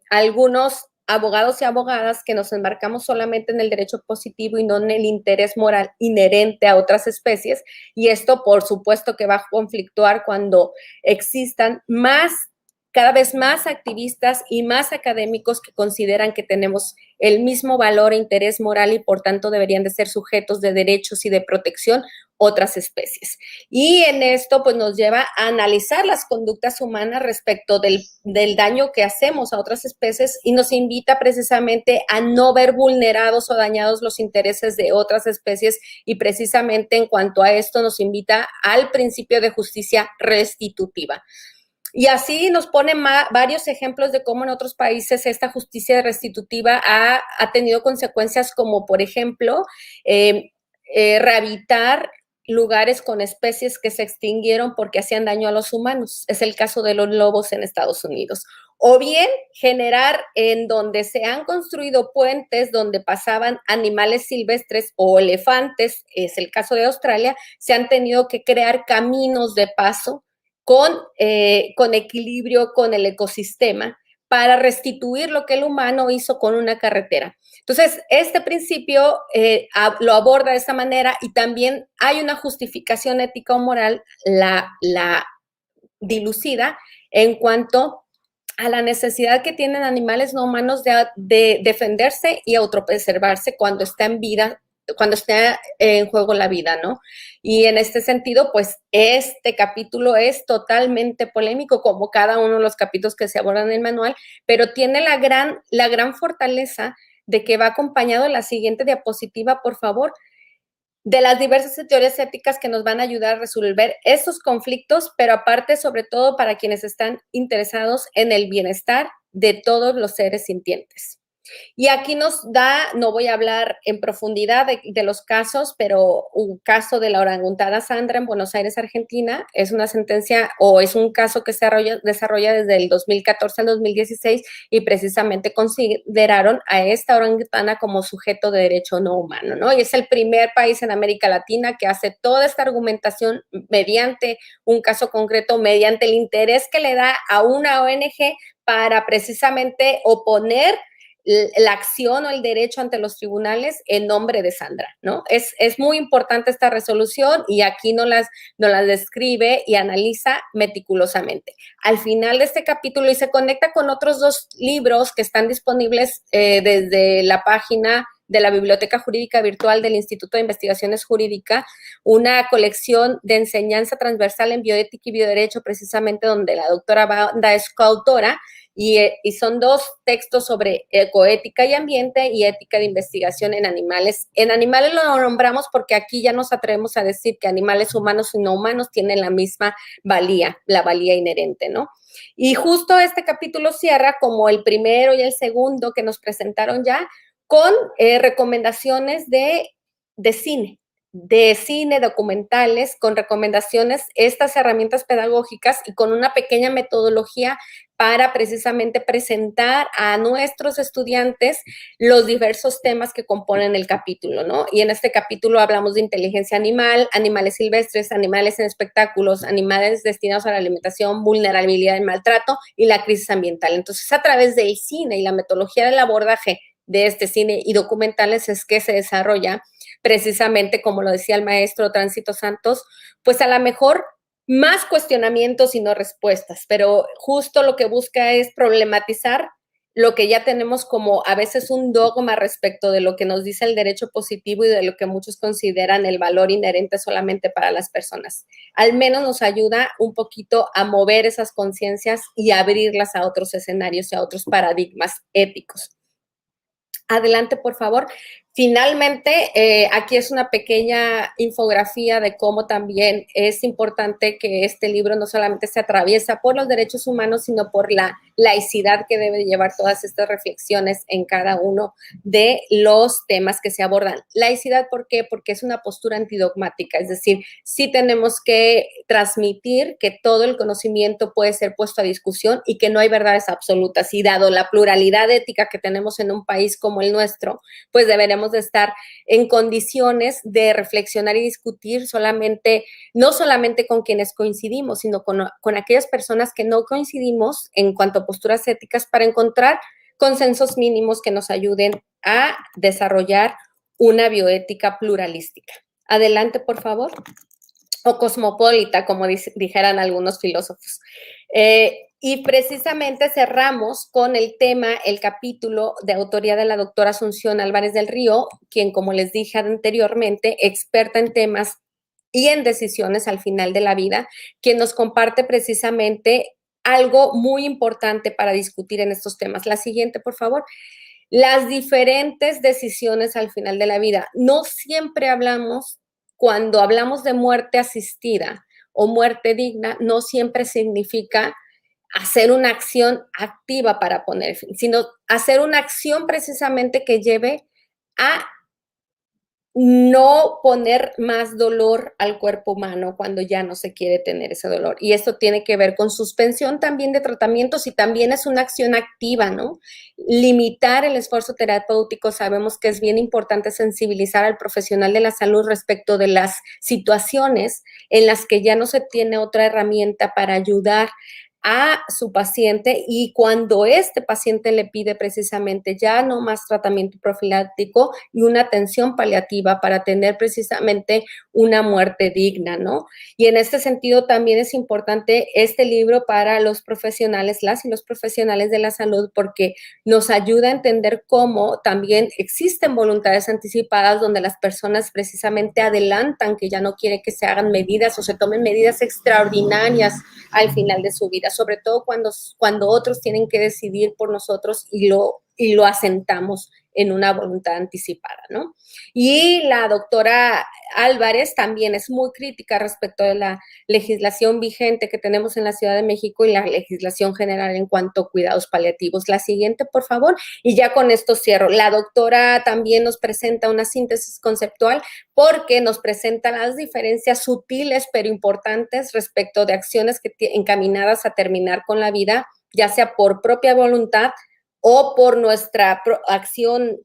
S2: algunos abogados y abogadas que nos embarcamos solamente en el derecho positivo y no en el interés moral inherente a otras especies, y esto por supuesto que va a conflictuar cuando existan cada vez más activistas y más académicos que consideran que tenemos el mismo valor e interés moral y por tanto deberían de ser sujetos de derechos y de protección otras especies. Y en esto pues nos lleva a analizar las conductas humanas respecto del daño que hacemos a otras especies y nos invita precisamente a no ver vulnerados o dañados los intereses de otras especies, y precisamente en cuanto a esto nos invita al principio de justicia restitutiva. Y así nos pone varios ejemplos de cómo en otros países esta justicia restitutiva ha tenido consecuencias como, por ejemplo, rehabilitar lugares con especies que se extinguieron porque hacían daño a los humanos. Es el caso de los lobos en Estados Unidos. O bien generar en donde se han construido puentes donde pasaban animales silvestres o elefantes, es el caso de Australia, se han tenido que crear caminos de paso con equilibrio con el ecosistema para restituir lo que el humano hizo con una carretera. Entonces, este principio lo aborda de esta manera y también hay una justificación ética o moral, la dilucida en cuanto a la necesidad que tienen animales no humanos de defenderse y autopreservarse cuando está en vida, cuando está en juego la vida, ¿no? Y en este sentido, pues este capítulo es totalmente polémico, como cada uno de los capítulos que se abordan en el manual, pero tiene la gran fortaleza de que va acompañado de la siguiente diapositiva, por favor, de las diversas teorías éticas que nos van a ayudar a resolver esos conflictos, pero aparte, sobre todo, para quienes están interesados en el bienestar de todos los seres sintientes. Y aquí nos da, no voy a hablar en profundidad de los casos, pero un caso de la orangutana Sandra en Buenos Aires, Argentina, es una sentencia o es un caso que se desarrolla desde el 2014 al 2016 y precisamente consideraron a esta orangutana como sujeto de derecho no humano, ¿no? Y es el primer país en América Latina que hace toda esta argumentación mediante un caso concreto, mediante el interés que le da a una ONG para precisamente oponer la acción o el derecho ante los tribunales en nombre de Sandra, ¿no? Es muy importante esta resolución y aquí nos las describe y analiza meticulosamente. Al final de este capítulo, y se conecta con otros 2 libros que están disponibles desde la página de la Biblioteca Jurídica Virtual del Instituto de Investigaciones Jurídicas, una colección de enseñanza transversal en bioética y bioderecho, precisamente donde la doctora Banda es coautora, y son 2 textos sobre ecoética y ambiente y ética de investigación en animales. En animales lo nombramos porque aquí ya nos atrevemos a decir que animales humanos y no humanos tienen la misma valía, la valía inherente, ¿no? Y justo este capítulo cierra como el primero y el segundo que nos presentaron ya con recomendaciones de cine, documentales, con recomendaciones, estas herramientas pedagógicas y con una pequeña metodología para precisamente presentar a nuestros estudiantes los diversos temas que componen el capítulo, ¿no? Y en este capítulo hablamos de inteligencia animal, animales silvestres, animales en espectáculos, animales destinados a la alimentación, vulnerabilidad y maltrato y la crisis ambiental. Entonces, a través del cine y la metodología del abordaje de este cine y documentales es que se desarrolla precisamente, como lo decía el maestro Tránsito Santos, pues a lo mejor más cuestionamientos y no respuestas, pero justo lo que busca es problematizar lo que ya tenemos como a veces un dogma respecto de lo que nos dice el derecho positivo y de lo que muchos consideran el valor inherente solamente para las personas. Al menos nos ayuda un poquito a mover esas conciencias y abrirlas a otros escenarios y a otros paradigmas éticos. Adelante, por favor. Finalmente, aquí es una pequeña infografía de cómo también es importante que este libro no solamente se atraviesa por los derechos humanos, sino por la laicidad que debe llevar todas estas reflexiones en cada uno de los temas que se abordan. Laicidad, ¿por qué? Porque es una postura antidogmática, es decir, sí tenemos que transmitir que todo el conocimiento puede ser puesto a discusión y que no hay verdades absolutas. Y dado la pluralidad ética que tenemos en un país como el nuestro, pues deberemos de estar en condiciones de reflexionar y discutir no solamente con quienes coincidimos, sino con aquellas personas que no coincidimos en cuanto a posturas éticas para encontrar consensos mínimos que nos ayuden a desarrollar una bioética pluralística. Adelante, por favor. O cosmopolita, como dijeran algunos filósofos. Y precisamente cerramos con el tema, el capítulo de autoría de la doctora Asunción Álvarez del Río, quien, como les dije anteriormente, experta en temas y en decisiones al final de la vida, quien nos comparte precisamente algo muy importante para discutir en estos temas. La siguiente, por favor. Las diferentes decisiones al final de la vida. No siempre cuando hablamos de muerte asistida o muerte digna, no siempre significa hacer una acción activa para poner fin, sino hacer una acción precisamente que lleve a no poner más dolor al cuerpo humano cuando ya no se quiere tener ese dolor. Y esto tiene que ver con suspensión también de tratamientos y también es una acción activa, ¿no? Limitar el esfuerzo terapéutico, sabemos que es bien importante sensibilizar al profesional de la salud respecto de las situaciones en las que ya no se tiene otra herramienta para ayudar a su paciente, y cuando este paciente le pide precisamente ya no más tratamiento profiláctico y una atención paliativa para tener precisamente una muerte digna, ¿no? Y en este sentido también es importante este libro para los profesionales, las y los profesionales de la salud, porque nos ayuda a entender cómo también existen voluntades anticipadas donde las personas precisamente adelantan que ya no quiere que se hagan medidas o se tomen medidas extraordinarias al final de su vida, sobre todo cuando otros tienen que decidir por nosotros y lo asentamos en una voluntad anticipada, ¿no? Y la doctora Álvarez también es muy crítica respecto de la legislación vigente que tenemos en la Ciudad de México y la legislación general en cuanto a cuidados paliativos. La siguiente, por favor, y ya con esto cierro. La doctora también nos presenta una síntesis conceptual porque nos presenta las diferencias sutiles pero importantes respecto de acciones que encaminadas a terminar con la vida, ya sea por propia voluntad o por nuestra acción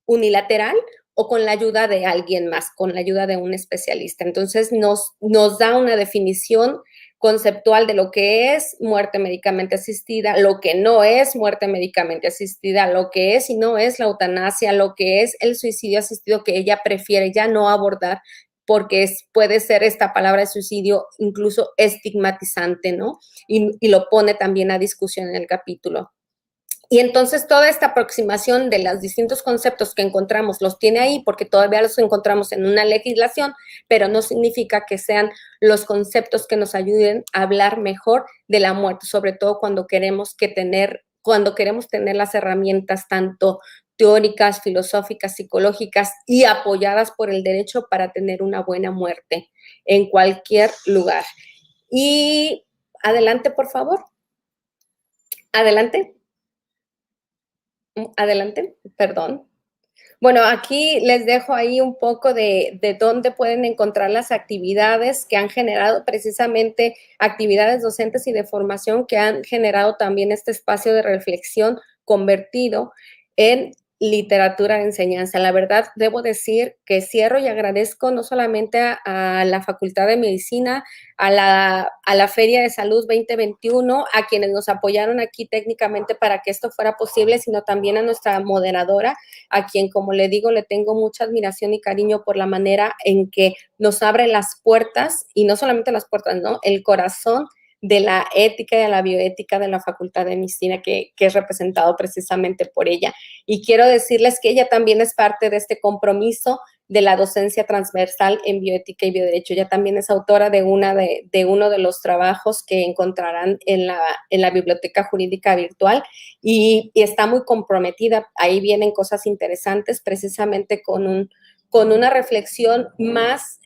S2: unilateral o con la ayuda de alguien más, con la ayuda de un especialista. Entonces nos da una definición conceptual de lo que es muerte médicamente asistida, lo que no es muerte médicamente asistida, lo que es y no es la eutanasia, lo que es el suicidio asistido, que ella prefiere ya no abordar porque puede ser esta palabra de suicidio incluso estigmatizante, ¿no? Y lo pone también a discusión en el capítulo. Y entonces toda esta aproximación de los distintos conceptos que encontramos los tiene ahí porque todavía los encontramos en una legislación, pero no significa que sean los conceptos que nos ayuden a hablar mejor de la muerte, sobre todo cuando queremos tener las herramientas tanto teóricas, filosóficas, psicológicas y apoyadas por el derecho para tener una buena muerte en cualquier lugar. Y adelante, por favor. Adelante. Adelante, perdón. Bueno, aquí les dejo ahí un poco de dónde pueden encontrar las actividades que han generado precisamente actividades docentes y de formación que han generado también este espacio de reflexión convertido en literatura de enseñanza. La verdad, debo decir que cierro y agradezco no solamente a la Facultad de Medicina, a la Feria de Salud 2021, a quienes nos apoyaron aquí técnicamente para que esto fuera posible, sino también a nuestra moderadora, a quien, como le digo, le tengo mucha admiración y cariño por la manera en que nos abre las puertas, y no solamente las puertas, ¿no? El corazón de la ética y de la bioética de la Facultad de Medicina, que es representado precisamente por ella. Y quiero decirles que ella también es parte de este compromiso de la docencia transversal en bioética y bioderecho. Ella también es autora de uno de los trabajos que encontrarán en la Biblioteca Jurídica Virtual y está muy comprometida. Ahí vienen cosas interesantes, precisamente con una reflexión más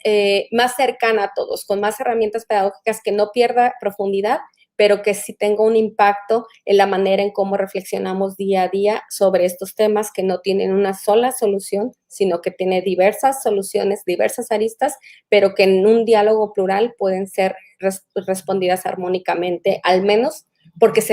S2: cercana a todos, con más herramientas pedagógicas que no pierda profundidad, pero que sí tenga un impacto en la manera en cómo reflexionamos día a día sobre estos temas que no tienen una sola solución, sino que tiene diversas soluciones, diversas aristas, pero que en un diálogo plural pueden ser respondidas armónicamente, al menos porque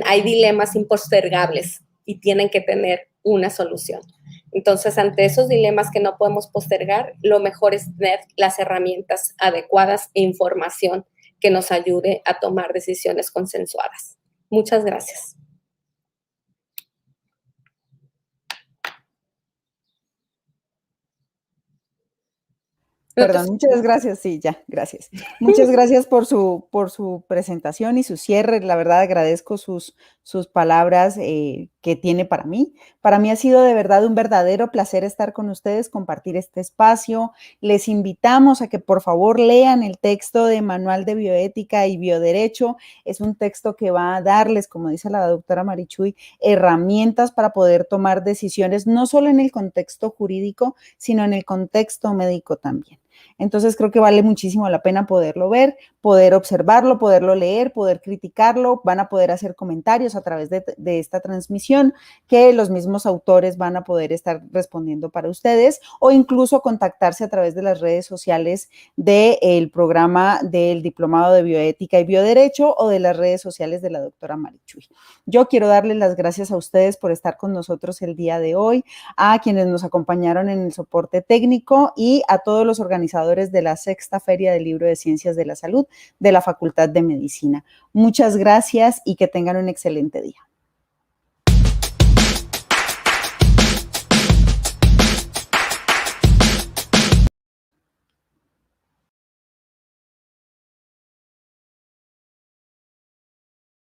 S2: hay dilemas impostergables y tienen que tener una solución. Entonces, ante esos dilemas que no podemos postergar, lo mejor es tener las herramientas adecuadas e información que nos ayude a tomar decisiones consensuadas. Muchas gracias.
S1: Perdón, muchas gracias, sí, ya, gracias. Muchas gracias por su presentación y su cierre. La verdad agradezco sus palabras que tiene para mí. Para mí ha sido de verdad un verdadero placer estar con ustedes, compartir este espacio. Les invitamos a que por favor lean el texto de Manual de Bioética y Bioderecho. Es un texto que va a darles, como dice la doctora Marichuy, herramientas para poder tomar decisiones, no solo en el contexto jurídico, sino en el contexto médico también. Entonces creo que vale muchísimo la pena poderlo ver, poder observarlo, poderlo leer, poder criticarlo, van a poder hacer comentarios a través de esta transmisión que los mismos autores van a poder estar respondiendo para ustedes o incluso contactarse a través de las redes sociales del programa del Diplomado de Bioética y Bioderecho o de las redes sociales de la doctora Marichuy. Yo quiero darles las gracias a ustedes por estar con nosotros el día de hoy, a quienes nos acompañaron en el soporte técnico y a todos los organizadores organizadores de la Sexta Feria del Libro de Ciencias de la Salud de la Facultad de Medicina. Muchas gracias y que tengan un excelente día.